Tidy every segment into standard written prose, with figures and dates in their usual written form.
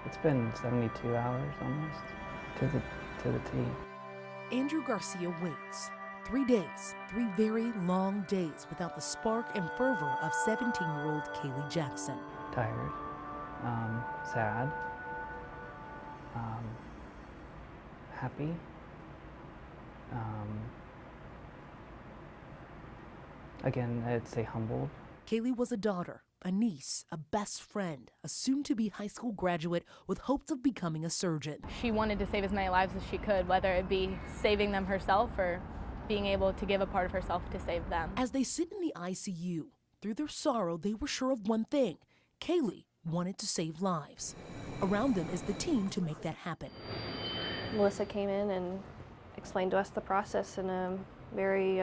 It's been 72 hours almost to the T. Andrew Garcia waits. 3 days, 3 very long days without the spark and fervor of 17-year-old Kaylie Jackson. Tired, sad, happy, again, I'd say humbled. Kaylie was a daughter, a niece, a best friend, a soon-to-be high school graduate with hopes of becoming a surgeon. She wanted to save as many lives as she could, whether it be saving them herself or being able to give a part of herself to save them. As they sit in the ICU, through their sorrow, they were sure of one thing. Kaylie wanted to save lives. Around them is the team to make that happen. Melissa came in and explained to us the process in a very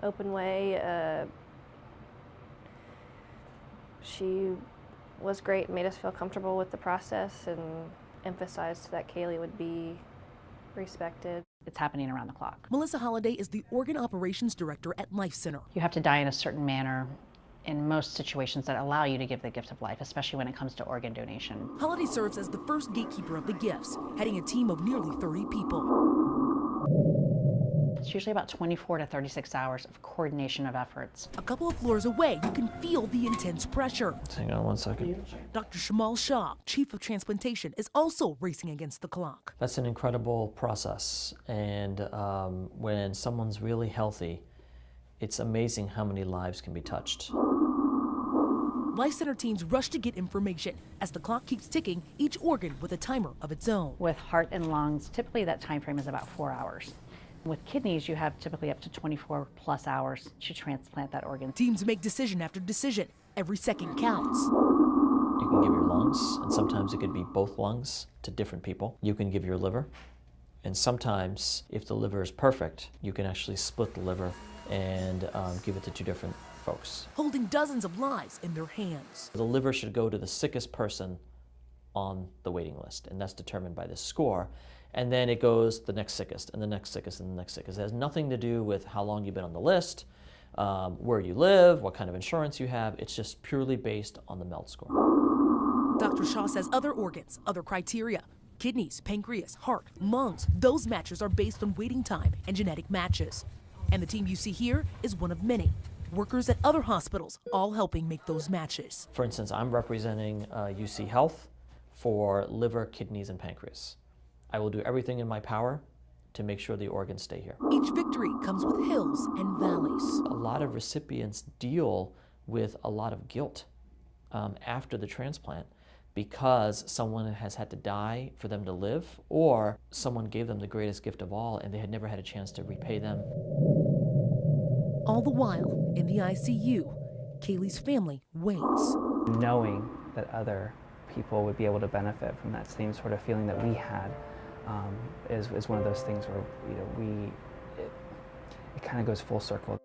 open way. She was great, made us feel comfortable with the process, and emphasized that Kaylie would be respected. It's happening around the clock. Melissa Holliday is the Organ Operations Director at Life Center. You have to die in a certain manner in most situations that allow you to give the gift of life, especially when it comes to organ donation. Holliday serves as the first gatekeeper of the gifts, heading a team of nearly 30 people. It's usually about 24 to 36 hours of coordination of efforts. A couple of floors away, you can feel the intense pressure. Hang on one second. Dr. Shamal Shah, Chief of Transplantation, is also racing against the clock. That's an incredible process, and when someone's really healthy, it's amazing how many lives can be touched. Life Center teams rush to get information. As the clock keeps ticking, each organ with a timer of its own. With heart and lungs, typically that time frame is about 4 hours. With kidneys, you have typically up to 24 plus hours to transplant that organ. Teams make decision after decision. Every second counts. You can give your lungs, and sometimes it could be both lungs to different people. You can give your liver, and sometimes, if the liver is perfect, you can actually split the liver and give it to 2 different folks. Holding dozens of lives in their hands. The liver should go to the sickest person on the waiting list, and that's determined by this score. And then it goes the next sickest, and the next sickest, and the next sickest. It has nothing to do with how long you've been on the list, where you live, what kind of insurance you have. It's just purely based on the MELD score. Dr. Shaw says other organs, other criteria, kidneys, pancreas, heart, lungs, those matches are based on waiting time and genetic matches. And the team you see here is one of many. Workers at other hospitals, all helping make those matches. For instance, I'm representing UC Health for liver, kidneys, and pancreas. I will do everything in my power to make sure the organs stay here. Each victory comes with hills and valleys. A lot of recipients deal with a lot of guilt after the transplant because someone has had to die for them to live, or someone gave them the greatest gift of all and they had never had a chance to repay them. All the while, in the ICU, Kaylie's family waits. Knowing that other people would be able to benefit from that same sort of feeling that we had is one of those things where it kind of goes full circle.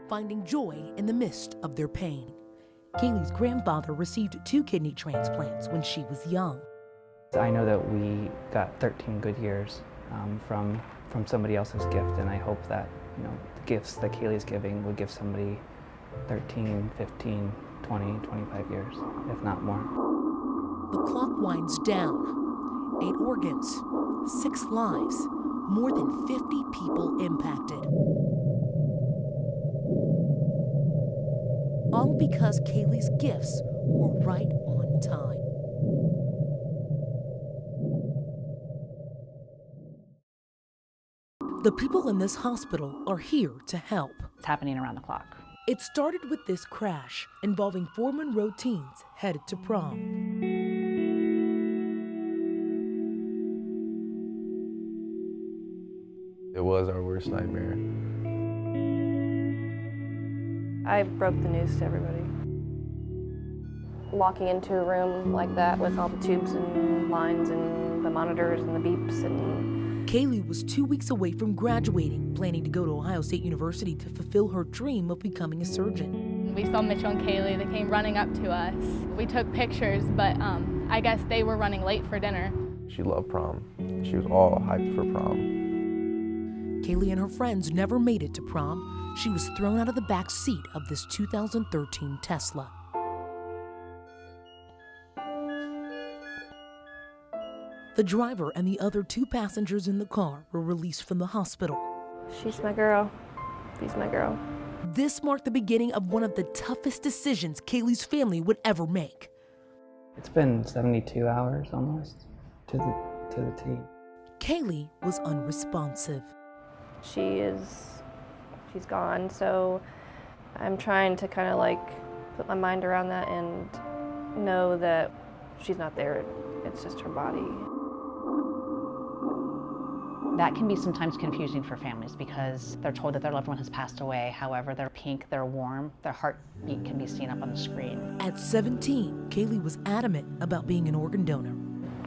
Finding joy in the midst of their pain. Kaylie's grandfather received 2 kidney transplants when she was young. I know that we got 13 good years from somebody else's gift, and I hope that the gifts that Kaylie's giving would give somebody 13, 15, 20, 25 years, if not more. The clock winds down. 8 organs, 6 lives, more than 50 people impacted. All because Kaylie's gifts were right on time. The people in this hospital are here to help. It's happening around the clock. It started with this crash involving 4 Monroe teens headed to prom. It was our worst nightmare. I broke the news to everybody. Walking into a room like that with all the tubes and lines and the monitors and the beeps and... Kaylie was 2 weeks away from graduating, planning to go to Ohio State University to fulfill her dream of becoming a surgeon. We saw Mitchell and Kaylie. They came running up to us. We took pictures, but I guess they were running late for dinner. She loved prom. She was all hyped for prom. Kaylie and her friends never made it to prom. She was thrown out of the back seat of this 2013 Tesla. The driver and the other 2 passengers in the car were released from the hospital. She's my girl. She's my girl. This marked the beginning of one of the toughest decisions Kaylie's family would ever make. It's been 72 hours almost to the T. Kaylie was unresponsive. She's gone, so I'm trying to kind of like put my mind around that and know that she's not there. It's just her body. That can be sometimes confusing for families because they're told that their loved one has passed away. However, they're pink, they're warm, their heartbeat can be seen up on the screen. At 17, Kaylie was adamant about being an organ donor.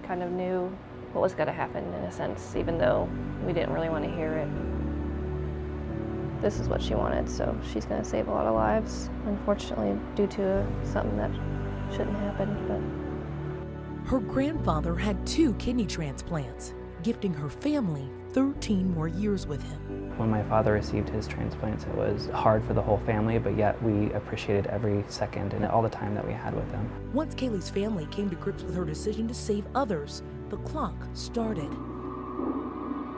Kind of knew what was going to happen in a sense, even though we didn't really want to hear it. This is what she wanted, so she's going to save a lot of lives, unfortunately, due to something that shouldn't happen. But Her grandfather had 2 kidney transplants, gifting her family 13 more years with him. When my father received his transplants, it was hard for the whole family, but yet we appreciated every second and all the time that we had with him. Once Kaylie's family came to grips with her decision to save others, the clock started.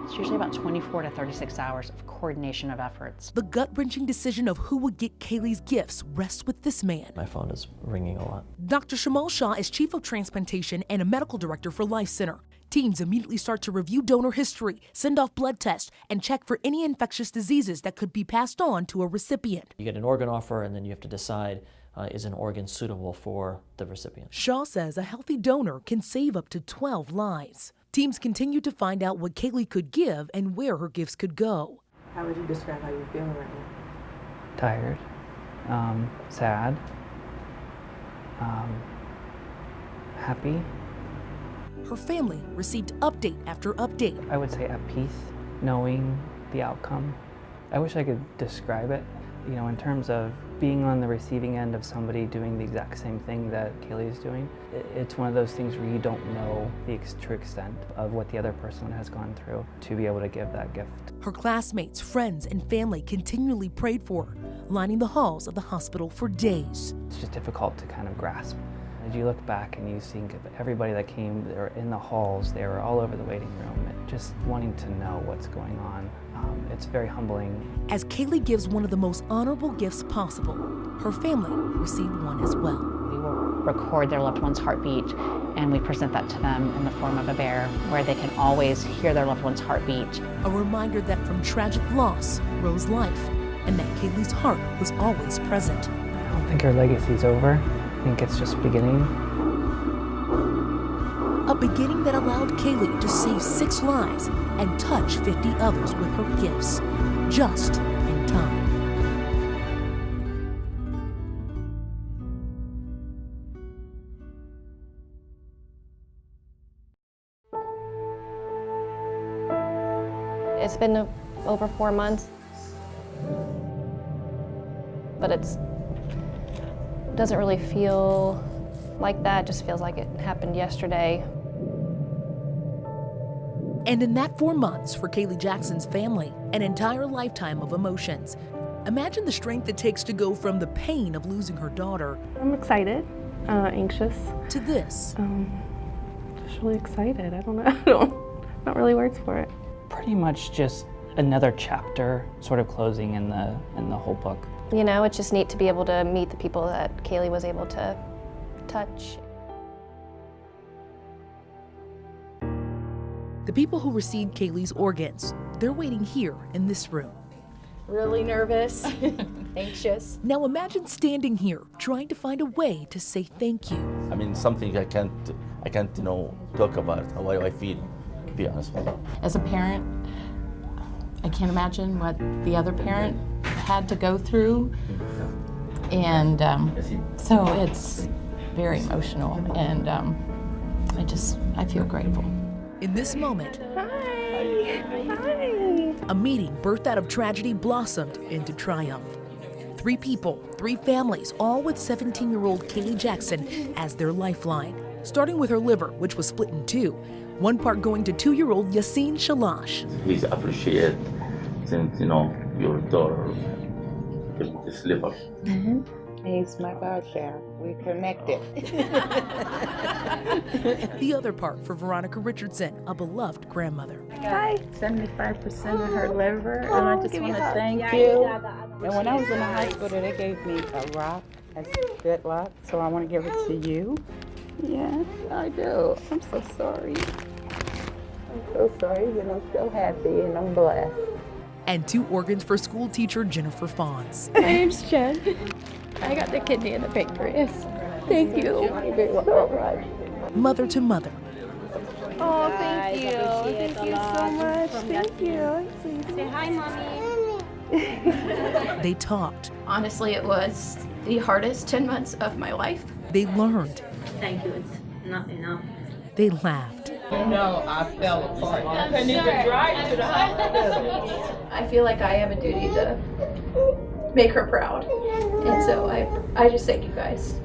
It's usually about 24 to 36 hours of coordination of efforts. The gut-wrenching decision of who would get Kaylie's gifts rests with this man. My phone is ringing a lot. Dr. Shamal Shah is Chief of Transplantation and a medical director for Life Center. Teams immediately start to review donor history, send off blood tests, and check for any infectious diseases that could be passed on to a recipient. You get an organ offer, and then you have to decide, is an organ suitable for the recipient? Shaw says a healthy donor can save up to 12 lives. Teams continue to find out what Kaylie could give and where her gifts could go. How would you describe how you're feeling right now? Tired, sad, happy. Her family received update after update. I would say at peace, knowing the outcome. I wish I could describe it, in terms of being on the receiving end of somebody doing the exact same thing that Kaylie is doing. It's one of those things where you don't know the true extent of what the other person has gone through to be able to give that gift. Her classmates, friends, and family continually prayed for her, lining the halls of the hospital for days. It's just difficult to kind of grasp. As you look back and you think of everybody that came, they were in the halls, they were all over the waiting room, and just wanting to know what's going on. It's very humbling. As Kaylie gives one of the most honorable gifts possible, her family received one as well. We will record their loved one's heartbeat and we present that to them in the form of a bear where they can always hear their loved one's heartbeat. A reminder that from tragic loss rose life and that Kaylie's heart was always present. I don't think her legacy's over. I think it's just beginning. A beginning that allowed Kaylie to save 6 lives and touch 50 others with her gifts, just in time. it's been over 4 months, but it doesn't really feel like that. It just feels like it happened yesterday. And in that 4 months for Kaylie Jackson's family, an entire lifetime of emotions. Imagine the strength it takes to go from the pain of losing her daughter. I'm excited, anxious. To this. Just really excited. I don't know. Not really words for it. Pretty much just another chapter sort of closing in the whole book. You know, it's just neat to be able to meet the people that Kaylie was able to touch. The people who received Kaylie's organs, they're waiting here in this room. Really nervous, anxious. Now imagine standing here trying to find a way to say thank you. I mean, something I can't, talk about how I feel, to be honest with you. As a parent, I can't imagine what the other parent had to go through. And so it's very emotional, and I feel grateful. In this moment, Hi. a meeting birthed out of tragedy blossomed into triumph. 3 people, 3 families, all with 17-year-old Kaylie Jackson as their lifeline. Starting with her liver, which was split in 2, one part going to 2-year-old Yassine Shalash. Please appreciate since your daughter this liver. He's my godfather. We connected. The other part for Veronica Richardson, a beloved grandmother. Hi. 75% of her liver, and I just want to thank you. And when I was in the hospital, they gave me a rock as good luck, so I want to give it to you. Yes, I do. I'm so sorry. I'm so sorry, but I'm so happy and I'm blessed. And 2 organs for school teacher Jennifer Fawns. My name's Jen. I got the kidney and the pancreas. Thank you so much. Mother to mother. Oh, thank you. Thank you so much. Thank you. Say hi, Mommy. They talked. Honestly, it was the hardest 10 months of my life. They learned. Thank you. It's not enough. They laughed. I fell apart. I couldn't even drive to the hospital. I feel like I have a duty to make her proud. And so I just thank you guys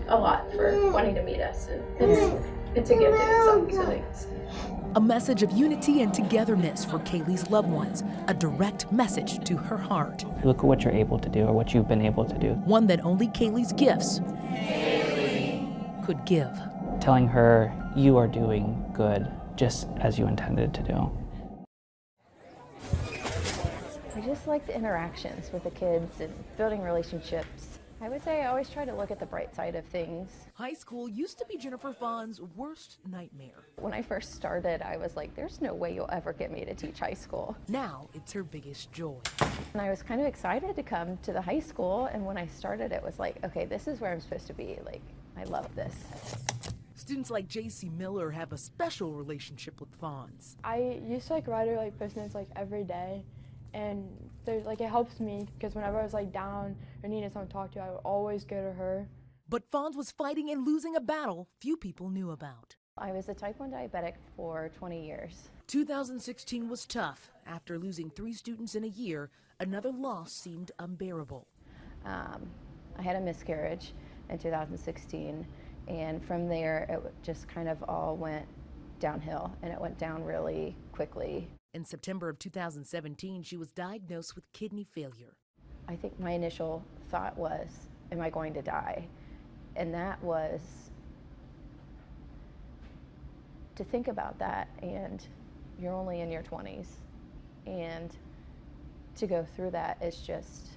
a lot for wanting to meet us. And it's a gift in itself. So thanks. A message of unity and togetherness for Kaylie's loved ones. A direct message to her heart. Look at what you're able to do or what you've been able to do. One that only Kaylie's gifts could give. Telling her you are doing good just as you intended to do. I just like the interactions with the kids and building relationships. I would say I always try to look at the bright side of things. High school used to be Jennifer Fawn's worst nightmare. When I first started, I was like, there's no way you'll ever get me to teach high school. Now it's her biggest joy. And I was kind of excited to come to the high school, and when I started, it was like, okay, this is where I'm supposed to be. Like, I love this. Students like J.C. Miller have a special relationship with Fawns. I used to write her post-its every day, and there's it helps me because whenever I was down or needed someone to talk to, I would always go to her. But Fawns was fighting and losing a battle few people knew about. I was a type 1 diabetic for 20 years. 2016 was tough. After losing 3 students in a year, another loss seemed unbearable. I had a miscarriage in 2016. And from there, it just kind of all went downhill, and it went down really quickly. In September of 2017, she was diagnosed with kidney failure. I think my initial thought was, am I going to die? And that was, to think about that, and you're only in your 20s, and to go through that is just...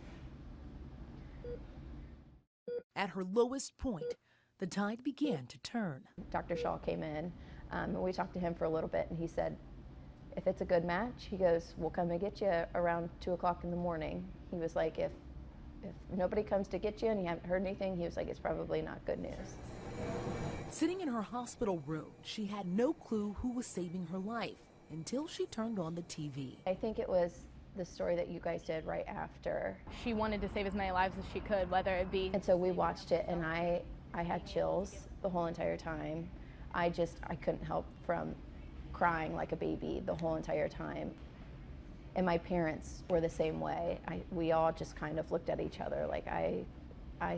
At her lowest point, the tide began to turn. Dr. Shaw came in, and we talked to him for a little bit, and he said, if it's a good match, he goes, we'll come and get you around 2 o'clock in the morning. He was like, if nobody comes to get you and you haven't heard anything, he was like, it's probably not good news. Sitting in her hospital room, she had no clue who was saving her life until she turned on the TV. I think it was the story that you guys did right after. She wanted to save as many lives as she could, whether it be... And so we watched it, and I had chills the whole entire time. I couldn't help from crying like a baby the whole entire time. And my parents were the same way. We all just kind of looked at each other like, I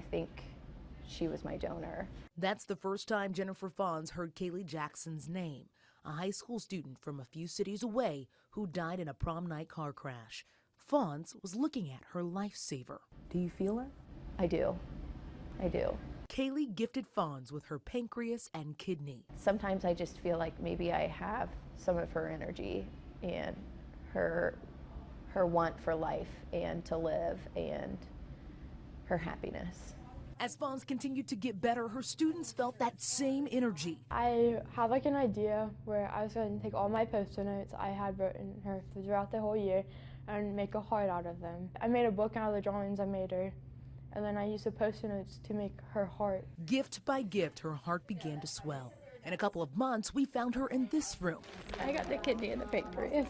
think she was my donor. That's the first time Jennifer Fawns heard Kaylie Jackson's name, a high school student from a few cities away who died in a prom night car crash. Fawns was looking at her lifesaver. Do you feel it? I do. I do. Kaylie gifted Fawns with her pancreas and kidney. Sometimes I just feel like maybe I have some of her energy and her want for life and to live and her happiness. As Fawns continued to get better, her students felt that same energy. I had an idea where I was going to take all my post-it notes I had written her throughout the whole year and make a heart out of them. I made a book out of the drawings I made her, and then I used the post-it notes to make her heart. Gift by gift, her heart began to swell. In a couple of months, we found her in this room. I got the kidney and the pancreas.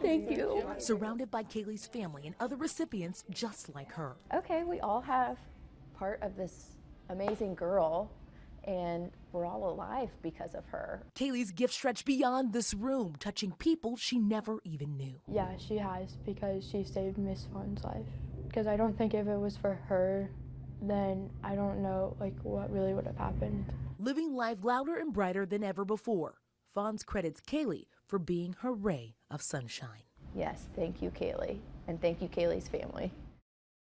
Thank you. Surrounded by Kaylie's family and other recipients just like her. Okay, we all have part of this amazing girl, and we're all alive because of her. Kaylie's gift stretched beyond this room, touching people she never even knew. Yeah, she has, because she saved Miss Fawn's life. Because I don't think if it was for her, then I don't know what really would have happened. Living life louder and brighter than ever before, Fawns credits Kaylie for being her ray of sunshine. Yes, thank you, Kaylie. And thank you, Kaylie's family.